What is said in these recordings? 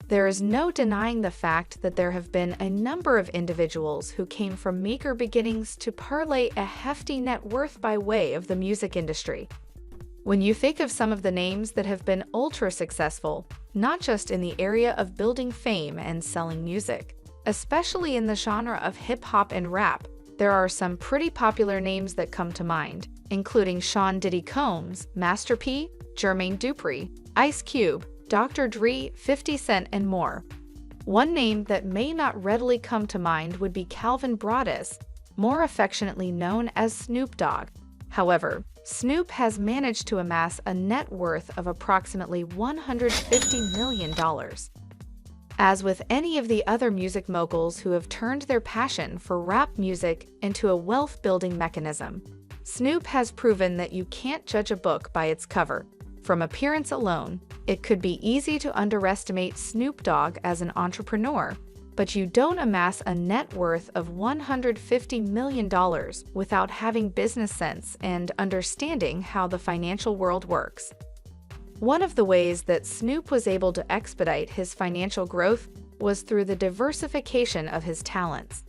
There is no denying the fact that there have been a number of individuals who came from meager beginnings to parlay a hefty net worth by way of the music industry. When you think of some of the names that have been ultra successful, not just in the area of building fame and selling music, especially in the genre of hip-hop and rap, there are some pretty popular names that come to mind, including Sean Diddy Combs, Master P, Jermaine Dupri, Ice Cube, Dr. Dre, 50 Cent, and more. One name that may not readily come to mind would be Calvin Broadus, more affectionately known as Snoop Dogg. However, Snoop has managed to amass a net worth of approximately $150 million. As with any of the other music moguls who have turned their passion for rap music into a wealth-building mechanism, Snoop has proven that you can't judge a book by its cover. From appearance alone, it could be easy to underestimate Snoop Dogg as an entrepreneur, but you don't amass a net worth of $150 million without having business sense and understanding how the financial world works. One of the ways that Snoop was able to expedite his financial growth was through the diversification of his talents.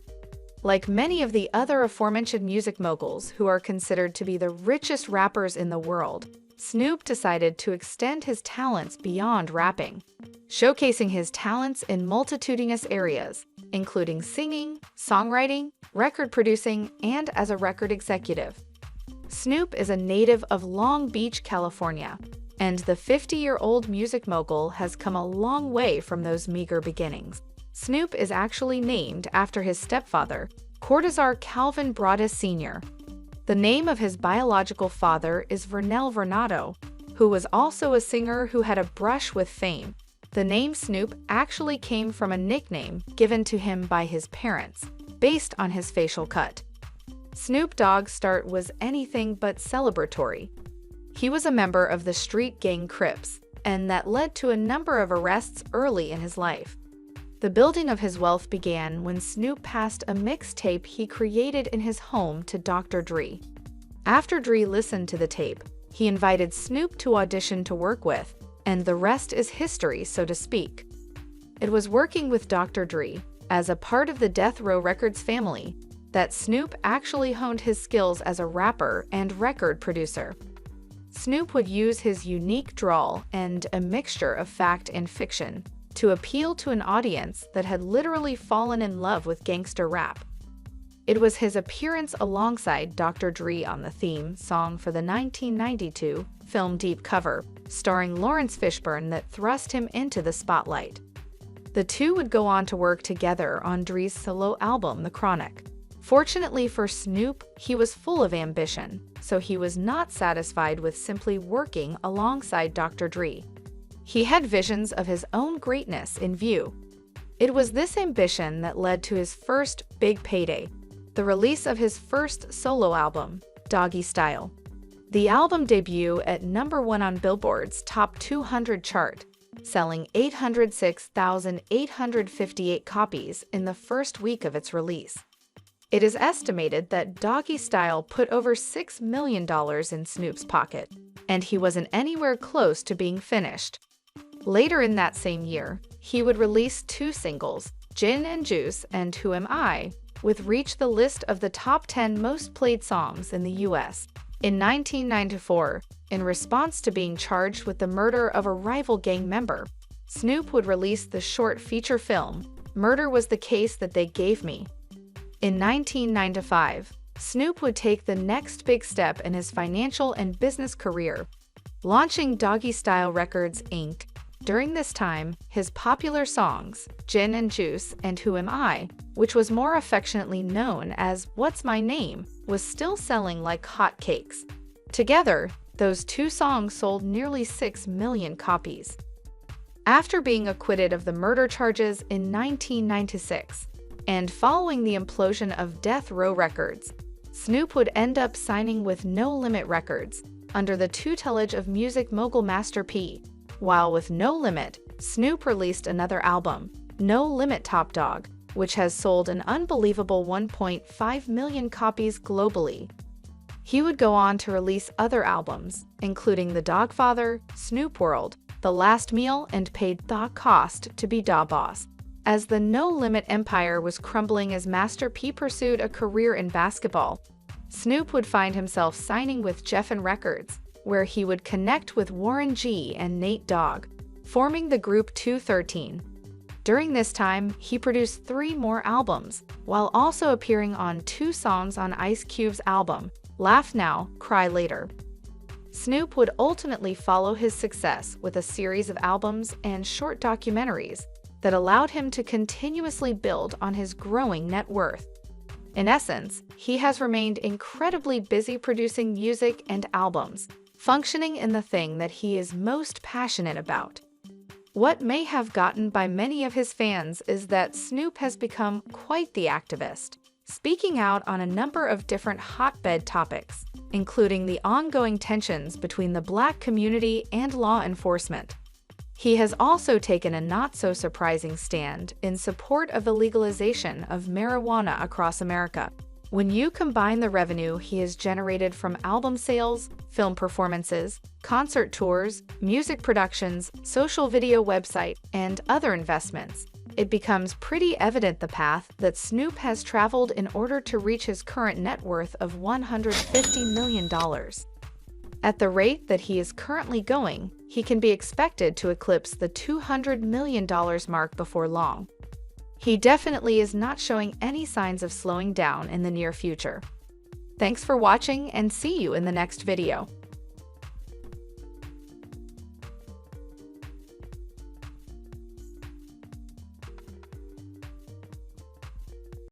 Like many of the other aforementioned music moguls who are considered to be the richest rappers in the world, Snoop decided to extend his talents beyond rapping, showcasing his talents in multitudinous areas, including singing, songwriting, record producing, and as a record executive. Snoop is a native of Long Beach, California, and the 50-year-old music mogul has come a long way from those meager beginnings. Snoop is actually named after his stepfather, Cortazar Calvin Broadus Sr. The name of his biological father is Vernell Vernado, who was also a singer who had a brush with fame. The name Snoop actually came from a nickname given to him by his parents, based on his facial cut. Snoop Dogg's start was anything but celebratory. He was a member of the street gang Crips, and that led to a number of arrests early in his life. The building of his wealth began when Snoop passed a mixtape he created in his home to Dr. Dre. After Dre listened to the tape, he invited Snoop to audition to work with, and the rest is history, so to speak. It was working with Dr. Dre, as a part of the Death Row Records family, that Snoop actually honed his skills as a rapper and record producer. Snoop would use his unique drawl and a mixture of fact and fiction to appeal to an audience that had literally fallen in love with gangster rap. It was his appearance alongside Dr. Dre on the theme song for the 1992 film Deep Cover, starring Lawrence Fishburne, that thrust him into the spotlight. The two would go on to work together on Dre's solo album, The Chronic. Fortunately for Snoop, he was full of ambition, so he was not satisfied with simply working alongside Dr. Dre. He had visions of his own greatness in view. It was this ambition that led to his first big payday, the release of his first solo album, Doggy Style. The album debuted at #1 on Billboard's Top 200 chart, selling 806,858 copies in the first week of its release. It is estimated that Doggy Style put over $6 million in Snoop's pocket, and he wasn't anywhere close to being finished. Later in that same year, he would release two singles, Gin and Juice and Who Am I, which reached the list of the top 10 most played songs in the US. In 1994, in response to being charged with the murder of a rival gang member, Snoop would release the short feature film, Murder Was the Case That They Gave Me. In 1995, Snoop would take the next big step in his financial and business career, launching Doggy Style Records, Inc. During this time, his popular songs, Gin and Juice and Who Am I, which was more affectionately known as What's My Name, was still selling like hotcakes. Together, those two songs sold nearly 6 million copies. After being acquitted of the murder charges in 1996, and following the implosion of Death Row Records, Snoop would end up signing with No Limit Records, under the tutelage of music mogul Master P. While with No Limit, Snoop released another album, No Limit Top Dog, which has sold an unbelievable 1.5 million copies globally. He would go on to release other albums, including The Dogfather, Snoop World, The Last Meal, and paid the cost to be da boss. As the No Limit empire was crumbling as Master P pursued a career in basketball, Snoop would find himself signing with Geffen Records, where he would connect with Warren G and Nate Dogg, forming the group 213. During this time, he produced 3 more albums, while also appearing on 2 songs on Ice Cube's album, Laugh Now, Cry Later. Snoop would ultimately follow his success with a series of albums and short documentaries that allowed him to continuously build on his growing net worth. In essence, he has remained incredibly busy producing music and albums, functioning in the thing that he is most passionate about. What may have gotten by many of his fans is that Snoop has become quite the activist, speaking out on a number of different hotbed topics, including the ongoing tensions between the Black community and law enforcement. He has also taken a not-so-surprising stand in support of the legalization of marijuana across America. When you combine the revenue he has generated from album sales, film performances, concert tours, music productions, social video website, and other investments, it becomes pretty evident the path that Snoop has traveled in order to reach his current net worth of $150 million. At the rate that he is currently going, he can be expected to eclipse the $200 million mark before long. He definitely is not showing any signs of slowing down in the near future. Thanks for watching, and see you in the next video.